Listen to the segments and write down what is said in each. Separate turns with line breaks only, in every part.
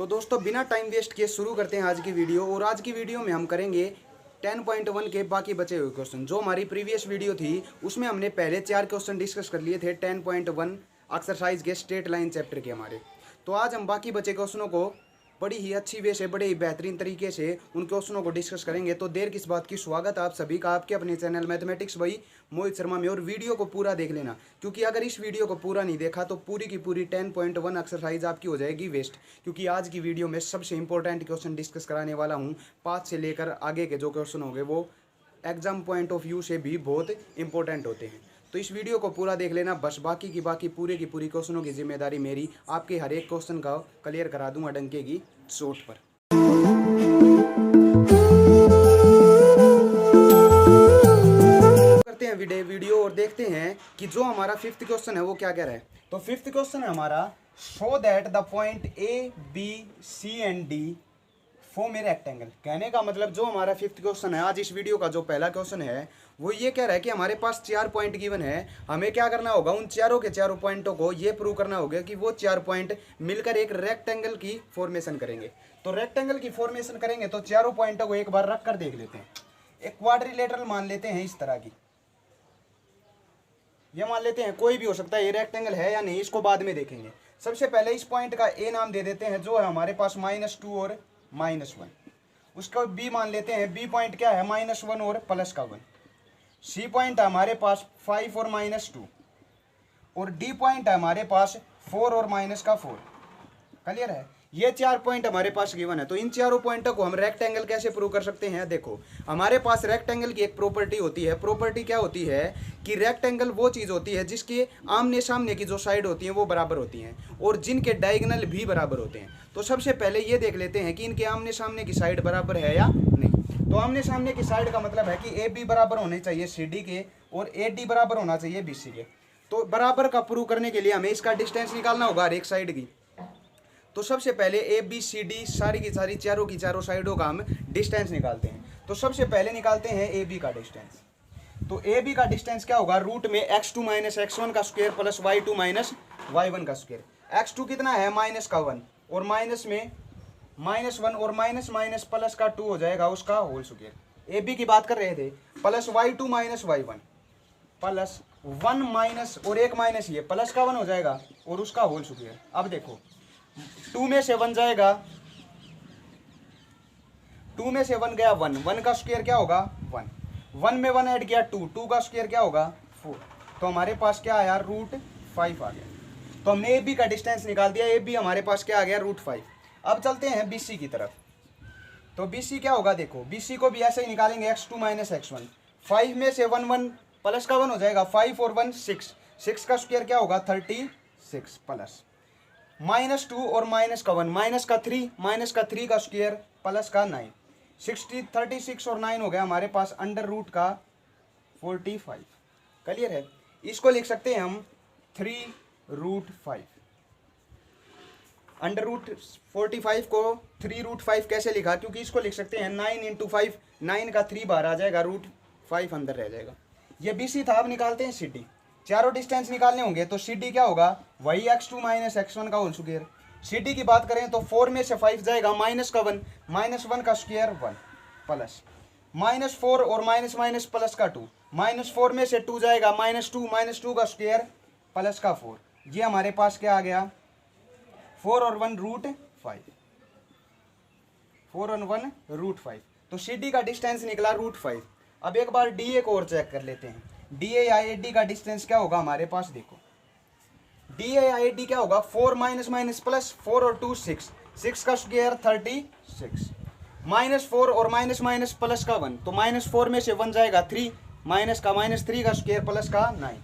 तो दोस्तों बिना टाइम वेस्ट किए शुरू करते हैं आज की वीडियो। और आज की वीडियो में हम करेंगे 10.1 के बाकी बचे हुए क्वेश्चन। जो हमारी प्रीवियस वीडियो थी उसमें हमने पहले 4 क्वेश्चन डिस्कस कर लिए थे 10.1 एक्सरसाइज के स्ट्रेट लाइन चैप्टर के हमारे। तो आज हम बाकी बचे क्वेश्चनों को बड़ी ही अच्छी वे से बड़े ही बेहतरीन तरीके से उन क्वेश्चनों को डिस्कस करेंगे। तो देर किस बात की, स्वागत आप सभी का आपके अपने channel mathematics by Mohit Sharma में। और वीडियो को पूरा देख लेना, क्योंकि अगर इस वीडियो को पूरा नहीं देखा तो पूरी की पूरी 10.1 एक्सरसाइज आपकी हो जाएगी वेस्ट। क्योंकि आज की वीडियो में सबसे इंपॉर्टेंट क्वेश्चन डिस्कस कराने वाला हूँ। 5 से लेकर आगे के जो क्वेश्चन होंगे वो एग्जाम पॉइंट ऑफ व्यू से भी बहुत इंपॉर्टेंट होते हैं। तो इस वीडियो को पूरा देख लेना। बस बाकी की पूरी क्वेश्चनों की जिम्मेदारी मेरी, आपके हर एक क्वेश्चन का क्लियर करा दूंगा डंके की चोट पर। करते हैं वीडियो और देखते हैं कि जो हमारा 5th क्वेश्चन है वो क्या कह रहा है। तो 5th क्वेश्चन है हमारा, show that the point A B C and D form a rectangle. कहने का मतलब जो हमारा 5th क्वेश्चन है आज इस वीडियो का, जो पहला क्वेश्चन है वो ये कह रहा है कि हमारे पास 4 पॉइंट गिवन है। हमें क्या करना होगा, उन चारों के चारों पॉइंटों को ये प्रूव करना होगा कि वो 4 पॉइंट मिलकर एक रेक्टेंगल की फॉर्मेशन करेंगे। तो रेक्टेंगल की फॉर्मेशन करेंगे तो चारों पॉइंटों को एक बार रख कर देख लेते हैं। एक क्वाड्रिलेटरल मान लेते हैं इस तरह की, ये मान लेते हैं, कोई भी हो सकता है, ये रेक्टेंगल है या नहीं इसको बाद में देखेंगे। सबसे पहले इस पॉइंट का ए नाम दे देते हैं, जो है हमारे पास -2 और -1। उसका बी मान लेते हैं, बी पॉइंट क्या है, -1 और +1। सी पॉइंट है हमारे पास 5 और -2। और डी पॉइंट है हमारे पास 4 और -4। क्लियर है। ये 4 पॉइंट हमारे पास गिवन है। तो इन चारों पॉइंटों को हम रेक्टेंगल कैसे प्रूव कर सकते हैं। देखो हमारे पास रेक्टेंगल की एक प्रॉपर्टी होती है। प्रॉपर्टी क्या होती है कि रेक्टेंगल वो चीज़ होती है जिसके आमने सामने की जो साइड होती हैं वो बराबर होती हैं और जिनके डायगोनल भी बराबर होते हैं। तो सबसे पहले ये देख लेते हैं कि इनके आमने सामने की साइड बराबर है या नहीं। तो आमने सामने की साइड का मतलब है कि ए बी बराबर होने चाहिए सी डी के और ए डी बराबर होना चाहिए बी सी के। तो बराबर का प्रूव करने के लिए हमें इसका डिस्टेंस निकालना होगा हर एक साइड की। तो सबसे पहले ए बी सी डी सारी की सारी चारों की चारों साइडों का हम डिस्टेंस निकालते हैं। तो सबसे पहले निकालते हैं ए बी का डिस्टेंस। तो ए बी का डिस्टेंस क्या होगा, रूट में x2 - x1 का स्क्वायर प्लस y2 - y1 का स्क्वायर। x2 कितना है, -1 और माइनस में -1 और माइनस प्लस का 2 हो जाएगा उसका होल स्क्वायर। ए बी की बात कर रहे थे, plus y2 - y1 plus 1 minus और एक माइनस ये प्लस का 1 हो जाएगा और उसका होल स्क्वायर। अब देखो 2 में से 1 जाएगा, 2 में से 1 गया 1, 1 का स्क्वायर क्या होगा 1, 1 में 1 ऐड किया 2, 2 का स्क्वायर क्या होगा 4। तो हमारे पास क्या आया, √5 आ गया। तो हमने ए बी का डिस्टेंस निकाल दिया। ए बी हमारे पास क्या आ गया, √5। अब चलते हैं बी सी की तरफ। तो बी सी क्या होगा, देखो बी सी को भी ऐसे ही निकालेंगे, x2 - x1। 5 में से 1 प्लस का 1 हो जाएगा, 5 और 1 6, 6 का स्क्वायर क्या होगा 36 प्लस -2 और माइनस का 1, माइनस का 3 का स्क्वायर प्लस का 9, 36 और 9 हो गया हमारे पास √का 45। क्लियर है। इसको लिख सकते हैं हम 3√5। √45 को 3√5 कैसे लिखा, क्योंकि इसको लिख सकते हैं 9 × 5, 9 का 3 बाहर आ जाएगा, √5 अंदर रह जाएगा। ये बी सी था। अब निकालते हैं सी डी। चारों डिस्टेंस निकालने होंगे तो सी डी क्या होगा, वही x2 - x1 का होल स्क्वायर। सी डी की बात करें तो 4 में से 5 जाएगा, माइनस का 1, -1 का स्क्वायर 1 प्लस -4 और माइनस प्लस का 2, -4 में से 2 जाएगा, -2 का स्क्वायर प्लस का 4। ये हमारे पास क्या आ गया, 4 और 1 √5, 4 और 1 √5। तो सी डी का डिस्टेंस निकला √5। अब एक बार डी ए को और चेक कर लेते हैं। डी ए या ए डी का डिस्टेंस क्या होगा हमारे पास, देखो डी ए या ए डी क्या होगा, 4 माइनस प्लस 4 और 2 6, 6 का स्क्वायर 36, -4 और माइनस प्लस का 1, तो -4 में से 1 जाएगा 3, माइनस का -3 का स्क्वायर प्लस का 9।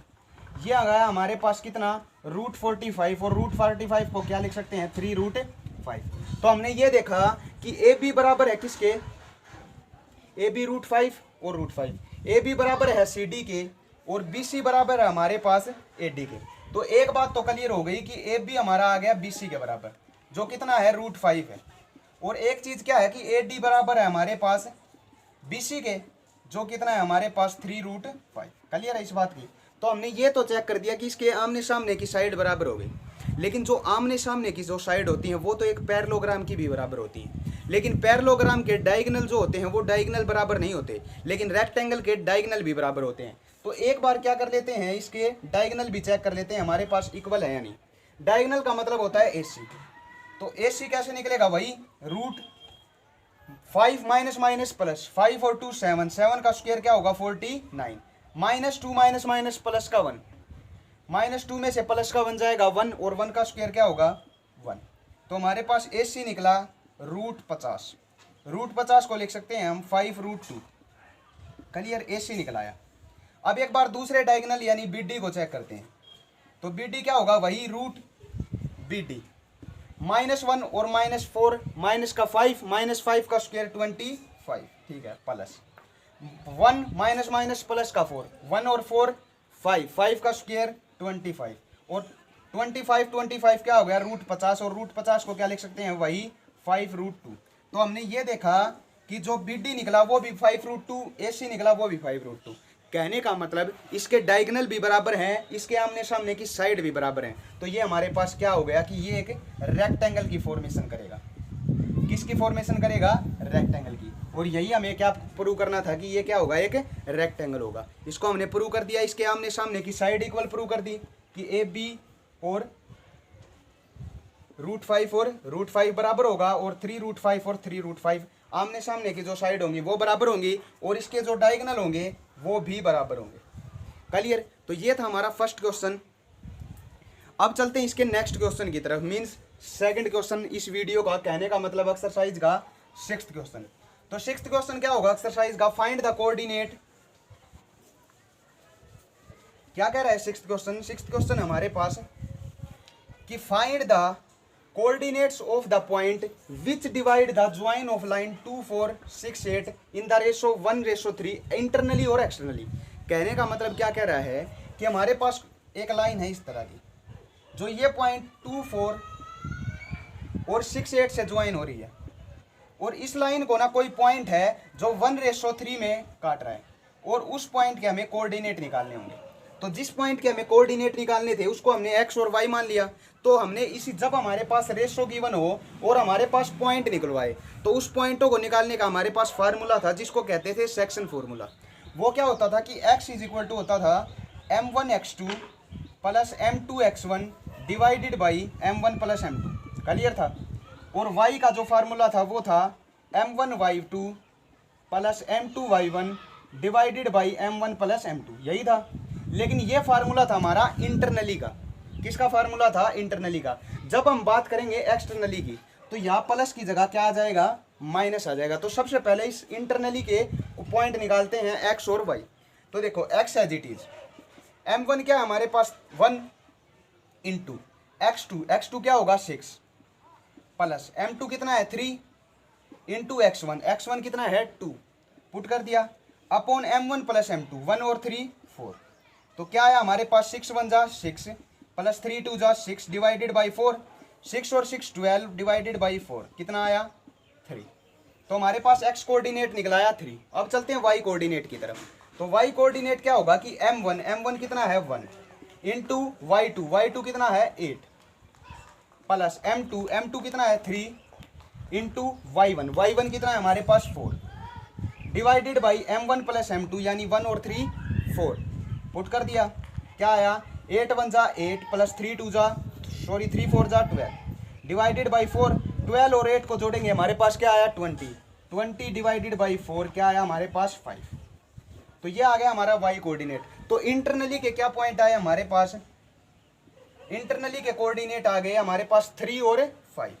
ये आ गया हमारे पास कितना, √45। और √45 को क्या लिख सकते हैं, 3√5। तो हमने ये देखा कि ए बी बराबर है किसके, ए बी √5 और √5। ए बी बराबर है सी डी के और बी सी बराबर है हमारे पास ए डी के। तो एक बात तो क्लियर हो गई कि ए बी हमारा आ गया बी सी के बराबर, जो कितना है √5 है। और एक चीज़ क्या है कि ए डी बराबर है हमारे पास बी सी के, जो कितना है हमारे पास 3√5। क्लियर है इस बात की। तो हमने ये तो चेक कर दिया कि इसके आमने सामने की साइड बराबर हो गई। लेकिन जो आमने सामने की जो साइड होती हैं वो तो एक पैरेललोग्राम की भी बराबर होती हैं, लेकिन पैरेललोग्राम के डायगोनल जो होते हैं वो डायगोनल बराबर नहीं होते, लेकिन रेक्टेंगल के डायगोनल भी बराबर होते हैं। तो एक बार क्या कर लेते हैं, इसके डायगोनल भी चेक कर लेते हैं हमारे पास इक्वल है या नहीं। डायगोनल का मतलब होता है AC, तो AC कैसे निकलेगा, वही रूट 5 माइनस माइनस प्लस 5 और 2 7, 7 का स्क्वायर क्या होगा 49, माइनस 2 माइनस माइनस प्लस का 1, माइनस 2 में से प्लस का 1 जाएगा 1 और 1 का स्क्वायर क्या होगा 1। तो हमारे पास AC निकला रूट 50, रूट 50 को लिख सकते हैं हम 5 रूट 2। Clear, AC निकलाया। अब एक बार दूसरे डायगोनल यानी BD को चेक करते हैं, तो BD क्या होगा, वही रूट BD, माइनस 1 और माइनस 4, माइनस का 5, माइनस 5 का स्क्वायर 25, ठीक है, प्लस 1 माइनस माइनस प्लस का 4, 1 और 4 5, 5 का स्क्वायर 25 और 25 क्या हो गया रूट 50, और रूट 50 को क्या लिख सकते हैं, वही 5 रूट 2। तो हमने ये देखा कि जो BD निकला वो भी 5 रूट 2, AC निकला वो भी 5 रूट 2। कहने का मतलब इसके डायगोनल भी बराबर हैं, इसके आमने सामने की साइड भी बराबर हैं। तो ये हमारे पास क्या हो गया कि ये एक रेक्टेंगल की फॉर्मेशन करेगा। किसकी फॉर्मेशन करेगा, रेक्टेंगल की। और यही हमें क्या प्रूव करना था कि ये क्या होगा, एक रेक्टेंगल होगा। इसको हमने प्रूव कर दिया, इसके आमने सामने की साइड इक्वल प्रूव कर दी कि AB और रूट 5 और रूट 5 बराबर होगा, और 3 रूट 5 और 3 रूट 5 आमने सामने की जो साइड होंगी वो बराबर होंगी, और इसके जो डायगोनल होंगे वो भी बराबर होंगे। क्लियर, तो ये था हमारा फर्स्ट क्वेश्चन। अब चलते हैं इसके नेक्स्ट क्वेश्चन की तरफ, मींस सेकंड क्वेश्चन इस वीडियो का, कहने का मतलब एक्सरसाइज का 6th क्वेश्चन। तो 6th क्वेश्चन क्या होगा एक्सरसाइज का, फाइंड द कोऑर्डिनेट। क्या कह रहा है 6th क्वेश्चन, 6th क्वेश्चन हमारे पास कि find the coordinates of the point which divide the join of line 2 4 6 8 in the ratio 1:3 internally और externally। कहने का मतलब क्या कह रहा है कि हमारे पास एक लाइन है इस तरह की, जो ये पॉइंट 2 4 और 6 8 से ज्वाइन हो रही है, और इस लाइन को ना कोई पॉइंट है जो 1:3 में काट रहा है, और उस पॉइंट के हमें कोऑर्डिनेट निकालने होंगे। तो जिस पॉइंट के हमें कोऑर्डिनेट निकालने थे उसको हमने x और y मान लिया। तो हमने इसी, जब हमारे पास रेशो गिवन हो और हमारे पास पॉइंट निकलवाए, तो उस पॉइंटों को निकालने का हमारे पास फार्मूला था जिसको कहते थे सेक्शन फार्मूला। वो क्या होता था कि x इज इक्वल टू होता था m1x2 plus m2x1 divided by m1 plus m2। Clear था। और y का जो फार्मूला था वो था m1y2 plus m2y1 divided by m1 plus m2, यही था। लेकिन ये फार्मूला था हमारा इंटरनली का। किसका फार्मूला था, इंटरनली का। जब हम बात करेंगे एक्सटर्नली की, तो यहाँ प्लस की जगह क्या आ जाएगा, माइनस आ जाएगा। तो सबसे पहले इस इंटरनली के पॉइंट निकालते हैं एक्स और वाई। तो देखो x as it is, m1 क्या है हमारे पास 1 इंटू x2 क्या होगा 6 प्लस m2 कितना है 3 इंटू x1 कितना है 2, पुट कर दिया अपॉन m1 प्लस m2 1 और 3 4। तो क्या है हमारे पास 6 1 जा 6 प्लस 3 2 जा 6 डिवाइडेड बाई 4, 6 और 6 12 डिवाइडेड बाई 4 कितना आया 3। तो हमारे पास x कोऑर्डिनेट निकलाया 3। अब चलते हैं y कोऑर्डिनेट की तरफ। तो y कोऑर्डिनेट क्या होगा कि m1 कितना है 1 इंटू y2 कितना है 8 प्लस m2 कितना है 3 इंटू y1 कितना है हमारे पास 4 divided by m1 plus m2 यानी 1 और 3 4, पुट कर दिया क्या आया 8 1 जा 8 प्लस 3 4 जा 12 डिवाइडेड बाई 4, 12 और 8 को जोड़ेंगे हमारे पास क्या आया 20 डिवाइडेड बाई 4 क्या आया हमारे पास 5। तो ये आ गया हमारा y कोऑर्डिनेट। तो इंटरनली के क्या पॉइंट आए हमारे पास, इंटरनली के कोऑर्डिनेट आ गए हमारे पास 3 और 5।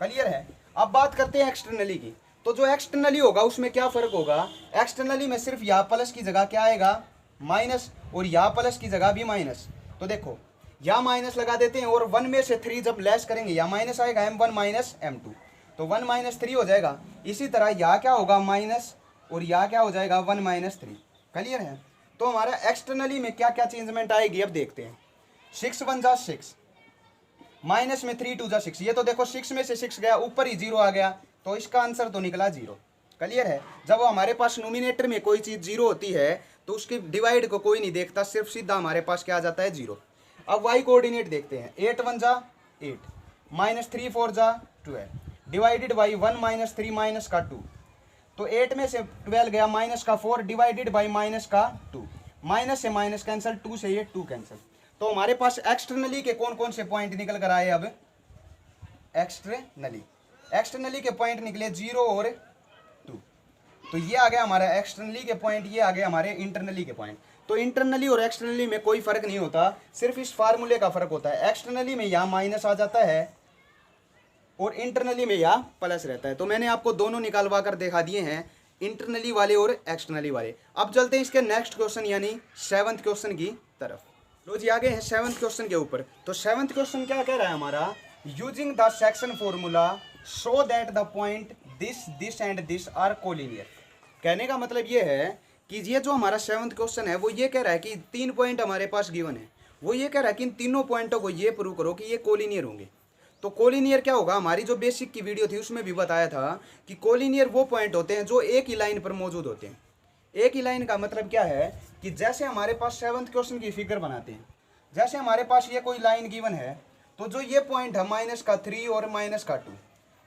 क्लियर है। अब बात करते हैं एक्सटर्नली की। तो जो एक्सटर्नली होगा उसमें क्या फर्क होगा, एक्सटर्नली में सिर्फ यहाँ प्लस की जगह क्या आएगा माइनस, और यहाँ प्लस की जगह भी माइनस। तो देखो यहाँ माइनस लगा देते हैं, और 1 में से 3 जब लेस करेंगे यहाँ माइनस आएगा m1 माइनस m2, तो 1 माइनस 3 हो जाएगा। इसी तरह यहाँ क्या होगा माइनस, और यहाँ क्या हो जाएगा 1 माइनस 3। क्लियर है। तो हमारा एक्सटर्नली में क्या क्या चेंजमेंट आएगी अब देखते हैं। 6 1 जा 6 माइनस में 3 2 जा 6, ये तो देखो 6 में से 6 गया ऊपर ही 0 आ गया, तो इसका आंसर तो निकला 0। क्लियर है। जब हमारे पास नोमिनेटर में कोई चीज़ 0 होती है तो उसकी डिवाइड को कोई नहीं देखता, सिर्फ सीधा हमारे पास क्या आ जाता है 0। अब y कोऑर्डिनेट देखते हैं, 8 1 जा 8 माइनस 3 4 जा 12 डिवाइडेड बाई 1 माइनस 3 माइनस का 2। तो 8 में से 12 गया, माइनस का 4 डिवाइडेड बाई माइनस का 2, माइनस से माइनस कैंसिल, 2 से ये 2 कैंसिल। तो हमारे पास एक्सटर्नली के कौन कौन से पॉइंट निकल कर आए, अब एक्सटर्नली के पॉइंट निकले 0 और 2। तो ये आ गया हमारा एक्सटर्नली के पॉइंट, ये आ गया हमारे इंटरनली के पॉइंट। तो इंटरनली और एक्सटर्नली में कोई फर्क नहीं होता, सिर्फ इस फार्मूले का फर्क होता है। एक्सटर्नली में यहाँ माइनस आ जाता है और इंटरनली में यहाँ प्लस रहता है। तो मैंने आपको दोनों निकालवा कर दिखा दिए हैं, इंटरनली वाले और एक्सटर्नली वाले। अब चलते हैं इसके नेक्स्ट क्वेश्चन यानी 7th क्वेश्चन की तरफ। लो जी आगे हैं 7th क्वेश्चन के ऊपर। तो 7th क्वेश्चन क्या कह रहा है हमारा, using the section formula show that the point this and this are collinear. कहने का मतलब ये है कि ये जो हमारा 7th क्वेश्चन है वो ये कह रहा है कि 3 पॉइंट हमारे पास गिवन है, वो ये कह रहा है कि इन तीनों पॉइंटों को ये प्रूव करो कि ये कोलिनियर होंगे। तो कोलिनियर क्या होगा, हमारी जो बेसिक की वीडियो थी उसमें भी बताया था कि कोलिनियर वो पॉइंट होते हैं जो एक ही लाइन पर मौजूद होते हैं। एक ही लाइन का मतलब क्या है कि जैसे हमारे पास 7th क्वेश्चन की फिगर बनाते हैं, जैसे हमारे पास ये कोई लाइन गिवन है, तो जो ये पॉइंट है माइनस का 3 और माइनस का 2,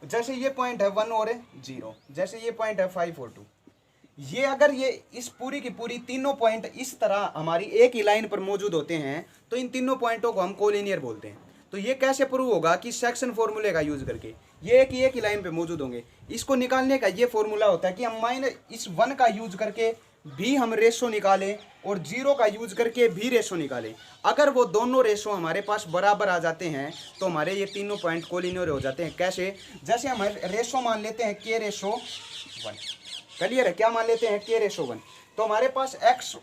जैसे ये पॉइंट है 1 और 0, जैसे ये पॉइंट है 5 और 2, ये अगर ये इस पूरी की पूरी तीनों पॉइंट इस तरह हमारी एक ही लाइन पर मौजूद होते हैं तो इन तीनों पॉइंटों को हम कोलिनियर बोलते हैं। तो ये कैसे प्रूव होगा कि सेक्शन फॉर्मूले का यूज करके, ये एक ही लाइन पे मौजूद होंगे। इसको निकालने का ये फॉर्मूला होता है कि हम माइनस इस 1 का यूज करके भी हम रेशो निकालें और 0 का यूज करके भी रेशो निकालें। अगर वो दोनों रेशो हमारे पास बराबर आ जाते हैं तो हमारे ये तीनों पॉइंट कोलिनियर हो जाते हैं। कैसे, जैसे हम रेशो मान लेते हैं k रेशो 1, क्लियर है, क्या मान लेते हैं k रेशो 1। तो हमारे पास x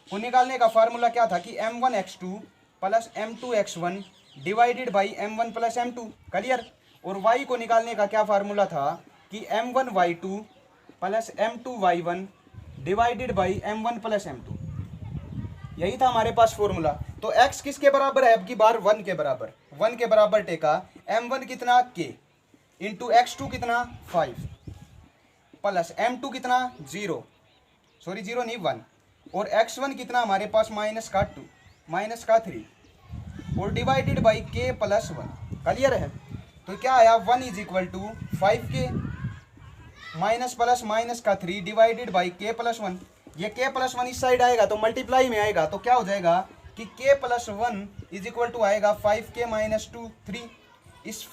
को निकालने का फार्मूला क्या था कि m1 x2 plus m2 x1 divided by m1 plus m2, clear. और y को निकालने का क्या फार्मूला था कि m1 y2 plus m2 y1 divided by m1 plus m2, यही था हमारे पास फॉर्मूला। तो x किसके बराबर है, अब की बार 1 के बराबर, 1 के बराबर टेका m1 कितना k इंटू x2 कितना 5 प्लस m2 कितना 0 नहीं 1, और x1 कितना हमारे पास माइनस का 2 माइनस का 3 और divided by k plus 1, clear है। तो क्या आया 1 is equal to 5k minus plus minus का 3 डिवाइडेड बाई k प्लस 1। ये k प्लस 1 इस साइड आएगा तो मल्टीप्लाई में आएगा, तो क्या हो जाएगा कि k plus 1 is equal to आएगा 5k माइनस 2 3। इस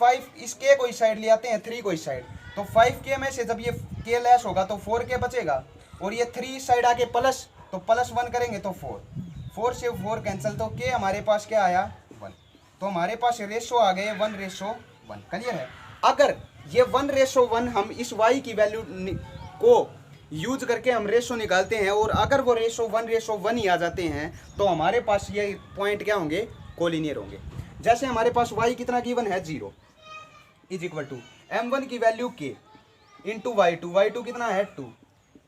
k को इस साइड ले आते हैं, 3 को इस साइड, तो 5k में से जब ये k लेस होगा तो 4k बचेगा, और ये 3 इस साइड आके प्लस, तो प्लस 1 करेंगे तो 4 से 4 कैंसिल, तो k हमारे पास क्या आया 1। तो हमारे पास रेशो आ गए 1:1, क्लियर है। अगर ये 1:1 हम इस y की वैल्यू को यूज करके हम रेशो निकालते हैं और अगर वो रेशो 1:1 ही आ जाते हैं तो हमारे पास ये पॉइंट क्या होंगे, कोलिनियर होंगे। जैसे हमारे पास y कितना गिवन है 0 इज इक्वल टू m1 की वैल्यू k इंटू y2 कितना है 2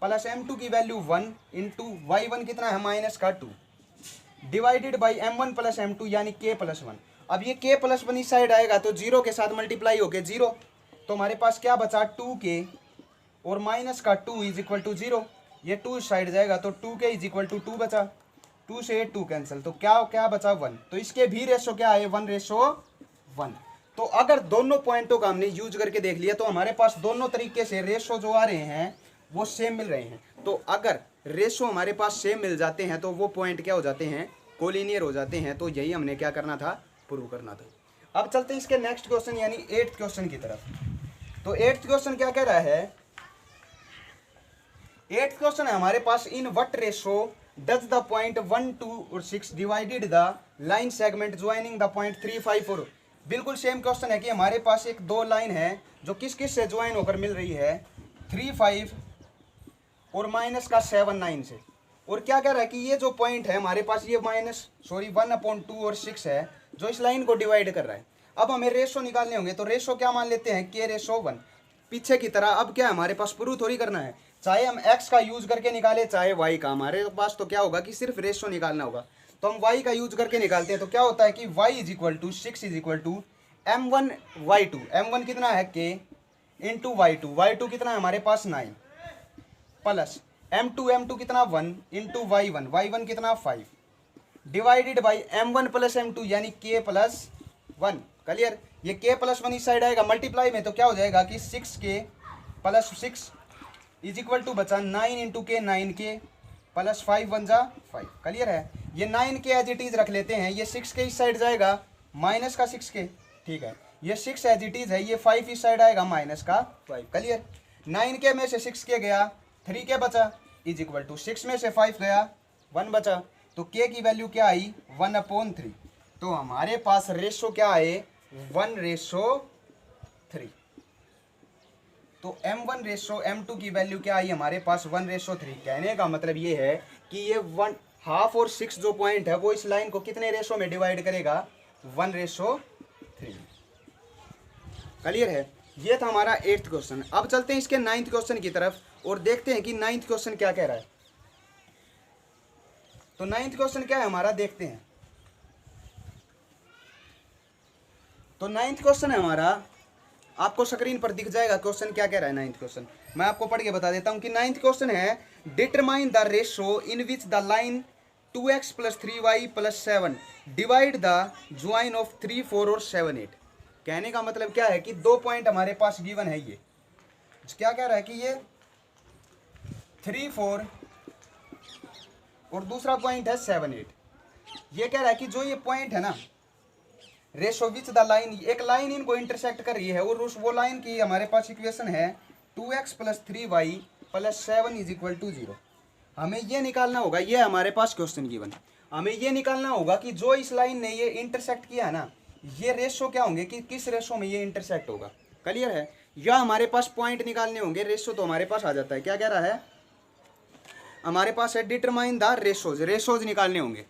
प्लस m2 की वैल्यू 1 इंटू y1 कितना है माइनस का 2 divided by m1 plus m2 यानी k प्लस 1। अब ये k प्लस 1 इस साइड आएगा तो 0 के साथ मल्टीप्लाई होके 0, तो हमारे पास क्या बचा 2k और माइनस का 2 इज इक्वल टू 0। ये 2 इस साइड जाएगा तो 2k इज इक्वल टू 2 बचा, 2 से 2 कैंसिल, तो क्या बचा 1। तो इसके भी रेशो क्या है 1:1। तो अगर दोनों पॉइंटों का हमने यूज करके देख लिया तो हमारे पास दोनों तरीके से रेशो जो आ रहे हैं वो सेम मिल रहे हैं। तो अगर रेशो हमारे पास सेम मिल जाते हैं तो वो पॉइंट क्या हो जाते हैं, कोलिनियर हो जाते हैं। तो यही हमने क्या करना था, प्रूव करना था। अब चलते हैं इसके नेक्स्ट क्वेश्चन यानी 8th क्वेश्चन की तरफ। तो 8th क्वेश्चन क्या कह रहा है, 8th क्वेश्चन है हमारे पास, in what ratio does the point 1 2 और 6 divided the line segment joining the point 3 5 4। बिल्कुल सेम क्वेश्चन है कि हमारे पास एक दो लाइन है जो किस किस से ज्वाइन होकर मिल रही है, 3 5 और माइनस का 7 9 से। और क्या कह रहा है कि ये जो पॉइंट है हमारे पास ये 1/2 और 6 है जो इस लाइन को डिवाइड कर रहा है। अब हमें रेशो निकालने होंगे तो रेशो क्या मान लेते हैं k:1 पीछे की तरह। अब क्या हमारे पास प्रूव थोड़ी करना है, चाहे हम x का यूज करके निकाले चाहे y का, हमारे पास तो क्या होगा कि सिर्फ रेशो निकालना होगा। तो हम y का यूज करके निकालते हैं तो क्या होता है कि y is equal to 6 is equal to m1 y2, m1 कितना है k इंटू y2 कितना है हमारे पास 9 प्लस m2 कितना 1 इंटू y1 कितना 5 divided by m1 plus m2 यानी k प्लस 1। क्लियर। ये k प्लस 1 इस साइड आएगा मल्टीप्लाई में, तो क्या हो जाएगा कि 6k plus 6 is equal to बचा 9 इंटू के 9k प्लस 5 1 जा 5। क्लियर है। ये 9k एज इट इज रख लेते हैं, ये 6k इस साइड जाएगा माइनस का 6k। ठीक है, ये 6 एज इट इज है, ये 5 इस साइड आएगा माइनस का 5। क्लियर। 9k में से 6k गया 3k बचा इज इक्वल टू 6 में से 5 गया 1 बचा, तो k की वैल्यू क्या आई 1/3। तो हमारे पास रेशो क्या आए 1/3। तो m1 रेशो m2 की वैल्यू क्या आई हमारे पास 1/3। कहने का मतलब ये है कि ये 1/2 और 6 जो पॉइंट है वो इस लाइन को कितने रेशो में डिवाइड करेगा 1/3। क्लियर है। ये था हमारा 8th क्वेश्चन। अब चलते हैं इसके 9th क्वेश्चन की तरफ और देखते हैं कि 9th क्वेश्चन क्या कह रहा है। तो 9th क्वेश्चन क्या है हमारा, देखते हैं। तो 9th क्वेश्चन है हमारा, आपको स्क्रीन पर दिख जाएगा क्वेश्चन क्या कह रहा है। 9th क्वेश्चन मैं आपको पढ़ के बता देता हूं कि 9th क्वेश्चन है determine the ratio in which the line 2x + 3y + 7 divide the join of 3 4 और 7 8। कहने का मतलब क्या है कि 2 पॉइंट हमारे पास गिवन है। ये क्या कह रहा है कि ये 3 4 और दूसरा पॉइंट है 7 8। ये कह रहा है कि जो ये पॉइंट है ना रेशो विच द लाइन, एक लाइन इनको इंटरसेक्ट कर रही है और उस वो लाइन की हमारे पास इक्वेशन है 2x + 3y + 7 = 0। हमें ये निकालना होगा, ये हमारे पास क्वेश्चन गिवन, हमें ये निकालना होगा कि जो इस लाइन ने ये इंटरसेक्ट किया है ना, ये रेशो क्या होंगे कि किस रेशो में ये इंटरसेक्ट होगा। क्लियर है। या हमारे पास पॉइंट निकालने होंगे, रेशो तो हमारे पास आ जाता है। क्या कह रहा है हमारे पास है डिटरमाइन द रेशोज, रेशोज निकालने होंगे।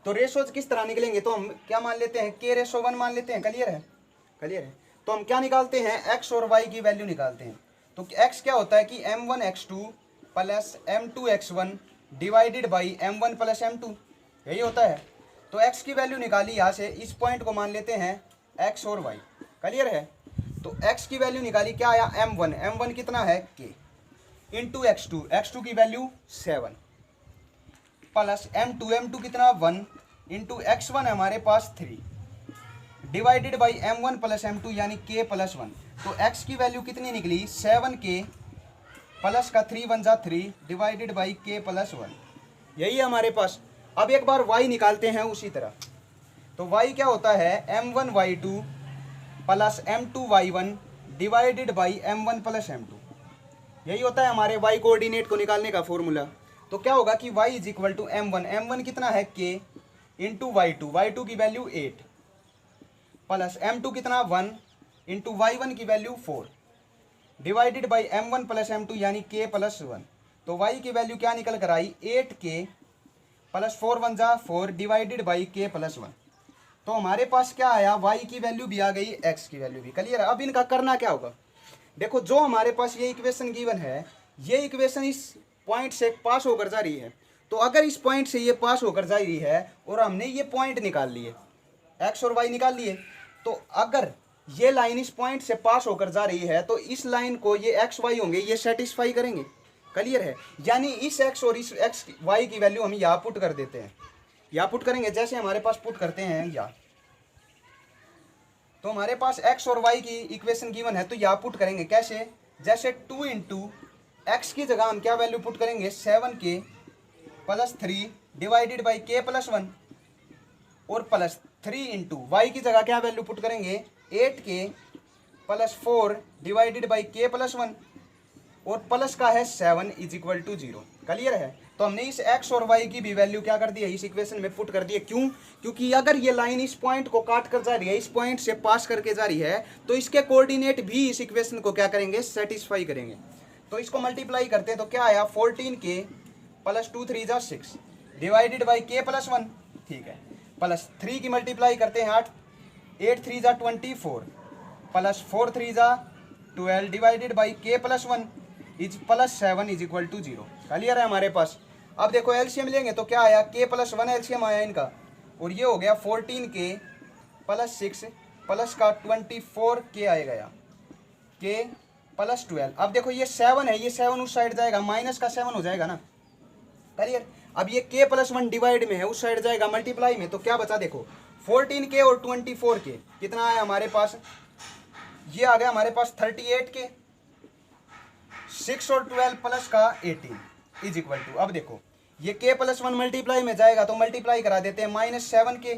तो रेशोज किस तरह निकलेंगे, तो हम क्या मान लेते हैं k/1 मान लेते हैं। क्लियर है। क्लियर है। तो हम क्या निकालते हैं x और y की वैल्यू निकालते हैं। तो x क्या होता है कि m1 x2 + m2 x1 divided by m1 + m2, यही होता है। तो x की वैल्यू निकाली, यहाँ से इस पॉइंट को मान लेते हैं x और y। क्लियर है। तो x की वैल्यू निकाली, क्या आया m1, m1 कितना है k इंटू x2, x2 की वैल्यू 7 प्लस m2, m2 कितना 1 इंटू x1 हमारे पास 3 डिवाइडेड बाई m1 + m2 यानी k + 1। तो x की वैल्यू कितनी निकली 7k प्लस का 3 1 जा 3 डिवाइडेड बाई k + 1, यही है हमारे पास। अब एक बार y निकालते हैं उसी तरह। तो y क्या होता है m1 y2 plus m2 y1 divided by m1 + m2, यही होता है हमारे y कोऑर्डिनेट को निकालने का फॉर्मूला। तो क्या होगा कि y = m1, m1 कितना है k इंटू y2, y2 की वैल्यू 8 प्लस m2 कितना 1 इंटू y1 की value 4 divided by m1 + m2 यानी k + 1। तो y की वैल्यू क्या निकल कर आई 8k प्लस 4 1 जा 4 डिवाइडेड बाई k + 1। तो हमारे पास क्या आया y की वैल्यू भी आ गई, x की वैल्यू भी। क्लियर है। अब इनका करना क्या होगा, देखो जो हमारे पास ये इक्वेशन गिवन है, ये इक्वेशन इस पॉइंट से पास होकर जा रही है। तो अगर इस पॉइंट से ये पास होकर जा रही है और हमने ये पॉइंट निकाल लिए, x और y निकाल लिए, तो अगर ये लाइन इस पॉइंट से पास होकर जा रही है तो इस लाइन को ये x y होंगे ये सेटिस्फाई करेंगे। क्लियर है। यानी इस x और इस x y की वैल्यू हम यहाँ पुट कर देते हैं, यहाँ पुट करेंगे जैसे हमारे पास पुट करते हैं यहाँ। तो हमारे पास x और y की इक्वेशन गिवन है, तो यहाँ पुट करेंगे कैसे, जैसे 2 इंटू एक्स की जगह हम क्या वैल्यू पुट करेंगे 7k plus 3 divided by k + 1 और प्लस 3 इंटू वाई की जगह क्या वैल्यू पुट करेंगे 8k plus 4 divided by k + 1 और प्लस का है 7 = 0। क्लियर है। तो हमने इस x और y की भी वैल्यू क्या कर दी है इस इक्वेशन में पुट कर दी है। क्यों, क्योंकि अगर ये लाइन इस पॉइंट को काट कर जा रही है, इस पॉइंट से पास करके जा रही है, तो इसके कोऑर्डिनेट भी इस इक्वेशन को क्या करेंगे सेटिस्फाई करेंगे। तो इसको मल्टीप्लाई करते हैं तो क्या आया 14k प्लस 2 3 जा 6 डिवाइडेड बाई k + 1। ठीक है। प्लस 3 की मल्टीप्लाई करते हैं 8 3 जा 24 प्लस 4 3 जा 12 divided by k + 1 plus 7 = 0। Clear है हमारे पास। अब देखो एलसीएम लेंगे तो क्या आया k + 1 एलसीएम आया इनका, और ये हो गया 14k प्लस 6 प्लस का 24k आएगा यहाँ k + 12। अब देखो ये 7 है, ये 7 उस साइड जाएगा, माइनस का 7 हो जाएगा ना। क्लियर। अब ये k प्लस 1 डिवाइड में है, उस साइड जाएगा मल्टीप्लाई में, तो क्या बचा देखो 14k और 24k कितना आया हमारे पास, ये आ गया हमारे पास 38k, 6 और 12 प्लस का 18 इज इक्वल टू, अब देखो ये k प्लस 1 मल्टीप्लाई में जाएगा तो मल्टीप्लाई करा देते हैं -7k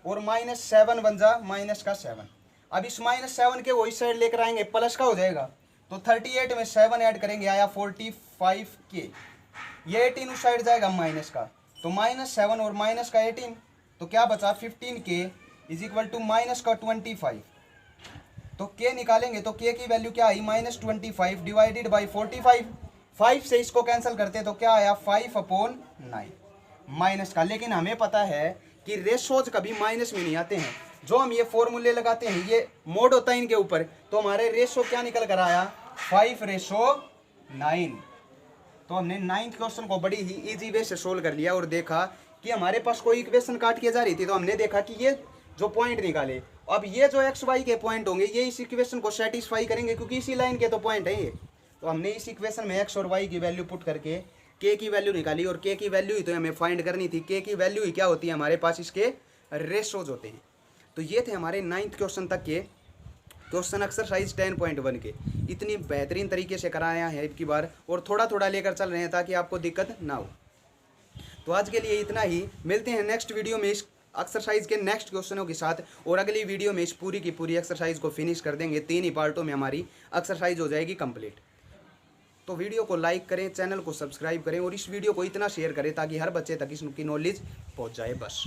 और -7 बन जा -7। अब इस -7 के वो इस साइड लेकर आएंगे प्लस का हो जाएगा, तो 38 में 7 ऐड करेंगे आया 45k, ये 18 उस साइड जाएगा माइनस का, तो -7 और माइनस का 18, तो क्या बचा 15k is equal to minus का 25। तो k निकालेंगे तो k की वैल्यू क्या आई -25 डिवाइडेड बाई 45, 5 से इसको कैंसिल करते तो क्या आया 5/9 माइनस का। लेकिन हमें पता है कि रेशोज कभी माइनस में नहीं आते हैं, जो हम ये फॉर्मूले लगाते हैं ये मोड होता है इनके ऊपर, तो हमारे रेशो क्या निकल कर आया 5:9। तो हमने 9th क्वेश्चन को बड़ी ही इजी वे से सोल्व कर लिया और देखा कि हमारे पास कोई इक्वेशन काट के जा रही थी, तो हमने देखा कि ये जो पॉइंट निकाले, अब ये जो एक्स वाई के पॉइंट होंगे ये इस इक्वेशन को सेटिस्फाई करेंगे क्योंकि इसी लाइन के तो पॉइंट है ये। तो हमने इस इक्वेशन में एक्स और वाई की वैल्यू पुट करके के की वैल्यू निकाली, और के की वैल्यू ही तो हमें फाइंड करनी थी, के की वैल्यू ही क्या होती है हमारे पास इसके रेशोज होते हैं। तो ये थे हमारे 9th क्वेश्चन तक के क्वेश्चन एक्सरसाइज 10.1 के, इतनी बेहतरीन तरीके से कराया है एक की बार, और थोड़ा थोड़ा लेकर चल रहे हैं ताकि आपको दिक्कत ना हो। तो आज के लिए इतना ही, मिलते हैं नेक्स्ट वीडियो में इस एक्सरसाइज के नेक्स्ट क्वेश्चनों के साथ, और अगली वीडियो में इस पूरी की पूरी एक्सरसाइज को फिनिश कर देंगे, 3 ही पार्टों में हमारी एक्सरसाइज हो जाएगी कंप्लीट। तो वीडियो को लाइक करें, चैनल को सब्सक्राइब करें और इस वीडियो को इतना शेयर करें ताकि हर बच्चे तक इसकी नॉलेज पहुंच जाए बस।